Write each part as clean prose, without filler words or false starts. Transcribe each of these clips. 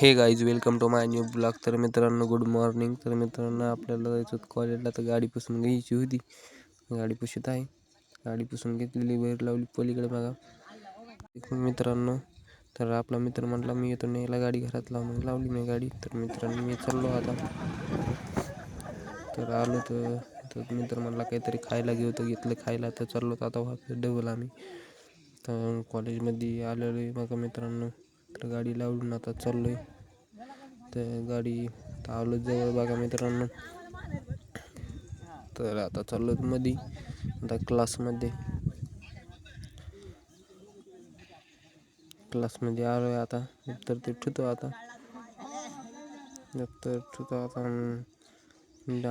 हे guys welcome to my new blog. तर मित्रांनो गुड मॉर्निंग. तर मित्रांनो आपल्याला जायचं होतं कॉलेजला, तर गाडी पुसून घ्यायची होती. गाडी पुसत आहे, गाडी पुसून घेतलेली, बाहेर लावली पलीकडे बघा मित्रांनो. तर आपला मित्र म्हटला मी येतो न्यायला गाडी घरात लाव, मग लावली मी गाडी. तर मित्रांनो मी चाललो आता. तर आलो तर मित्र म्हटला काहीतरी खायला घेतलं खायला, तर चाललो आता वापस डबल आम्ही. तर कॉलेजमध्ये आलेलो आहे बघा मित्रांनो. तर गाडी लावून आता चाललो आहे. तर गाडी आलो जवळ बघा मित्रांनो. तर आता चाललो मध्ये आता क्लासमध्ये आलो आहे आता. तर ते ठेवतो आता.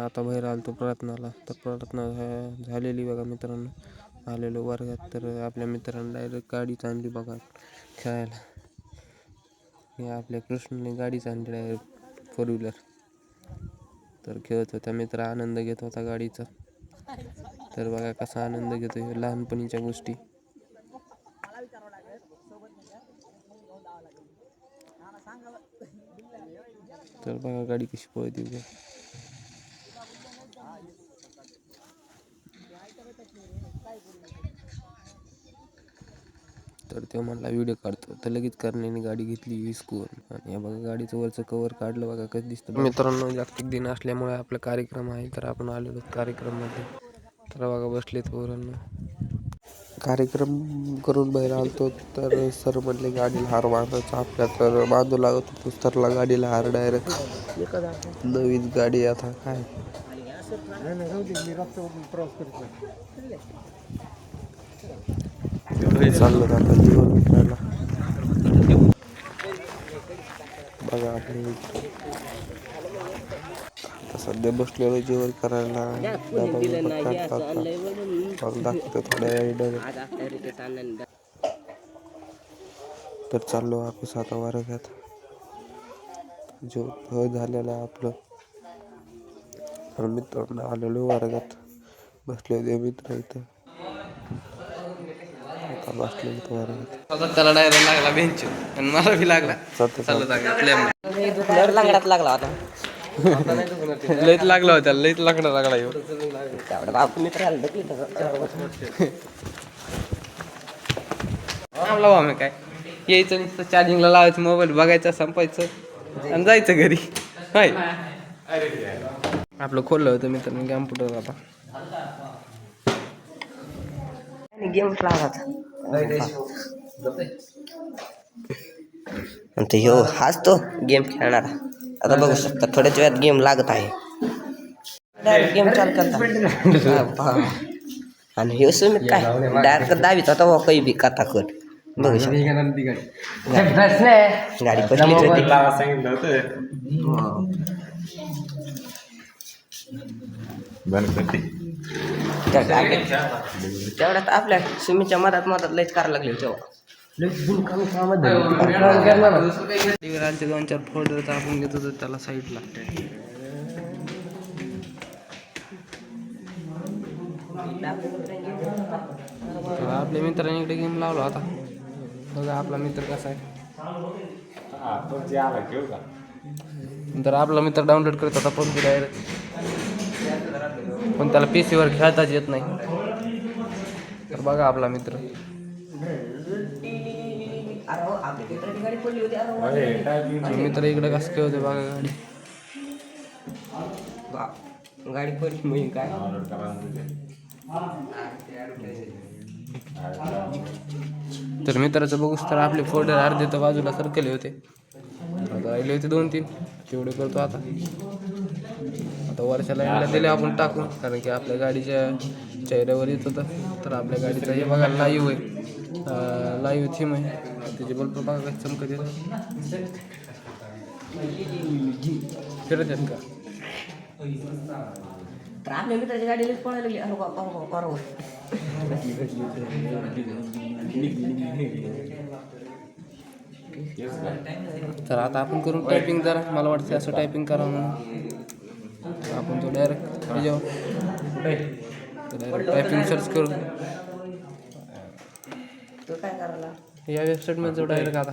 आता बाहेर आलो प्रार्थनाला. तर प्रार्थना झालेली बघा मित्रांनो. आलेलो वर्गात, तर आपल्या मित्रांनी डायरेक्ट गाडीच आणली बघा खेळायला. हे आपल्या कृष्णने गाडीच आणली डायरेक्ट 4 व्हीलर. तर खेळत होता मित्र, आनंद घेत होता गाडीचा. तर बघा कसा आनंद घेतो लहानपणीच्या गोष्टी. तर बघा गाडी कशी पळते उद्या. तर ते म्हटला व्हिडिओ काढतो, तर लगेच करण्याने गाडी घेतली विस्कून. आणि हे बघा गाडीचं वरचं कवर काढलं बघा कसं दिसतं मित्रांनो. जागतिक दिन असल्यामुळे आपला कार्यक्रम आहे, तर आपण आलेलो कार्यक्रममध्ये. तर बघा बसलेत पोरांनो. कार्यक्रम करून बाहेर आलतो, तर सर म्हणले गाडीला हार बांधायचा आपल्या. तर बांधू लागत होतो सरला गाडीला हार डायरेक्ट. नवीन गाडी आता काय चाललं आता जेवण करायला बघा. आपले सध्या बसलेलो जेवण करायला. दाखवतो थोड्या वेळ. तर चाललो वापस आता वर्गात. जेवण झालेलं आहे आपलं. तर मित्रांनो आलेलो वर्गात, बसले होते मित्र इथं. आता बसले वर्गात. त्याला डायरेक्ट लागला बेंच आणि मला बी लागला. लागला होता. लईत लागला होता, लईत लागला लावा मी काय यायचं नुसतं चार्जिंगला लावायचं, मोबाईल बघायचा, संपायचं आणि जायचं घरी. हाय आपलं खोललं होतं मित्रांनो कॅम्प्युटर. आता गेम खेळायचा ह्यो हाच तो गेम खेळणारा. आता बघू शकता थोड्याच वेळात गेम लागत आहे. डायरेक्ट गेम चालू करता. आणि ह्यो सुमित काय डायरेक्ट दाबीत होता व काही बी कथा कट. बघू शकता गाडी पसलीच होती. तेवढ्यात आपल्या सुमीच्या मधात लयच करायला लागले तेव्हा. 2-4 फोल्डर तर आपण घेत होतो त्याला साईडला. तर आपल्या मित्राने इकडे गेम लावला होता बघा. आपला मित्र कसा आहे, तर आपला मित्र डाउनलोड करत होता PUBG डायरेक्ट. पण त्याला PC वर खेळताच येत नाही. तर बघा आपला मित्र. मित्र इकडे कसं खेळते बघा गाडी. गाडी पडली काय तर मित्राचं बघूस तर आपले फोल्डर अर्धे तर बाजूला सरकले होते. आता राहिले होते 2-3, तेवढे करतो आता. वर्षाला एकदा दिले आपण टाकून, कारण की आपल्या गाडीच्या चेहऱ्यावर येत होतं. तर आपल्या गाडीचं हे बघा लाईव्ह आहे, लाईव्ह थीम आहे. त्याचे बल्ब बघा कसं चमकत येतं. फिरत आहेत का. तर आपल्या मित्राची गाडी पळायला लागली. तर आता आपण करून टायपिंग जरा. मला वाटतं असं टायपिंग करा म्हणून आपण तो डायरेक्ट टायपिंग सर्च करून तो काय करायला या वेबसाईटमध्ये जाऊ डायरेक्ट. आता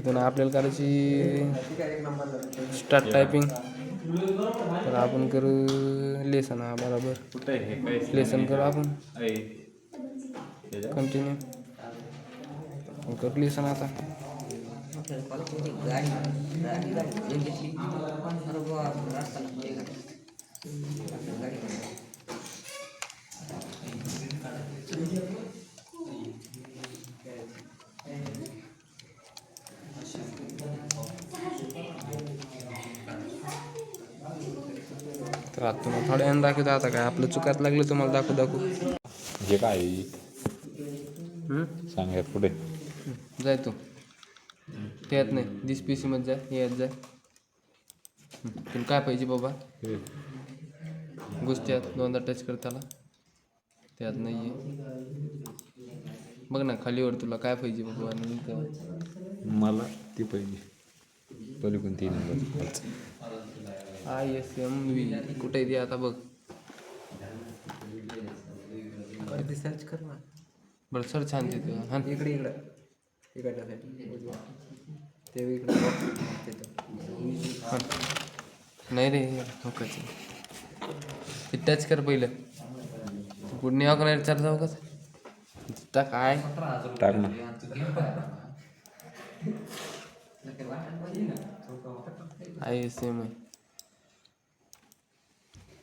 तिथून आपल्याला करायची स्टार्ट टायपिंग. तर आपण करू लेसन. हा बरोबर लेसन करू आपण कंटिन्यू करू लेसन आता. तर आता तुम्हाला थोड्या वेळानं दाखवतो. आता काय आपलं चुकात लागलं तुम्हाला दाखवू. हे काय सांगत पुढे जाय तू त्यात नाही दिस पी सी मध्ये जाय. यात जाय. तुला काय पाहिजे बाबा गोष्टी आहेत. दोनदा टच कर त्याला. त्यात नाही आहे बघ ना खालीवर. तुला काय पाहिजे बाबा. आणि मला ती पाहिजे पलीकडून 3 नंबर ISMV कुठे दे आता बघ. सर्च कर ना. बरं सर छान तिथं. हां इकडे ते इकडे नाही रे धोकाच. ते टच कर पहिलं. पुढे का नाही विचार जाऊ का काय टाक ना. ISM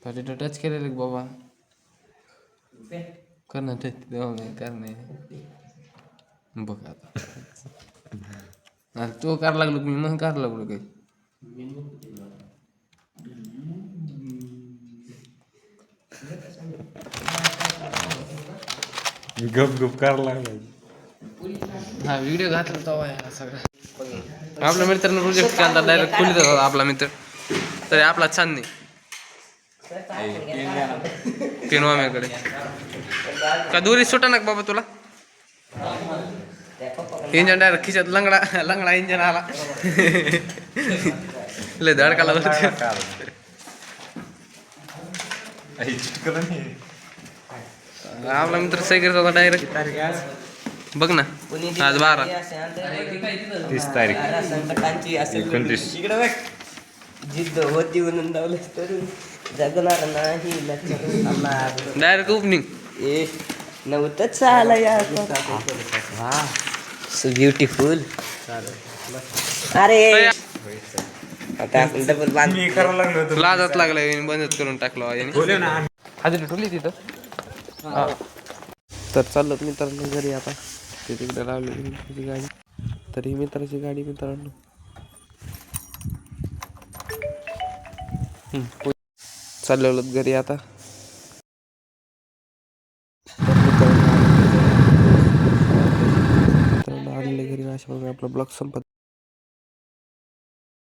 तर टच केलेलं बाबा. कर ना टच कर नाही बघ आता तो कार लागलो मी मग कार लागलो काही. गप करायला लागला. हा व्हिडिओ घातला तो सगळा. आपल्या मित्रांनो प्रोजेक्ट केला डायरेक्ट खोलीत होता आपला मित्र. तरी आपला छान नाही पेन वाम्याकडे का दुरी सुटा ना बाबा तुला. इंजन डायरेक्ट खिशात लंगडा इंजन आला. लय धडकाला आपला मित्र सायकल होता डायरेक्ट. बघ ना आज 12 30 तारीख संकटांची 29 इकडे बघ. जिद्द होती म्हणून दावलंच तर जगणार नाही. Direct opening. ए नव्हतंच आला यार. So beautiful. अरे आता आपण डबल बांध लाजत लागलाय बंदच करून टाकलो हाजरी ठेवली तिथं. हा तर चाललो मित्रांनो घरी आता. ते तिकडे लावली त्याची गाडी. तर ही मित्राची गाडी मित्रांनो. चाललेलो घरी आता. मित्रांनो आलेले घरी अशा आपला ब्लॉग संपत.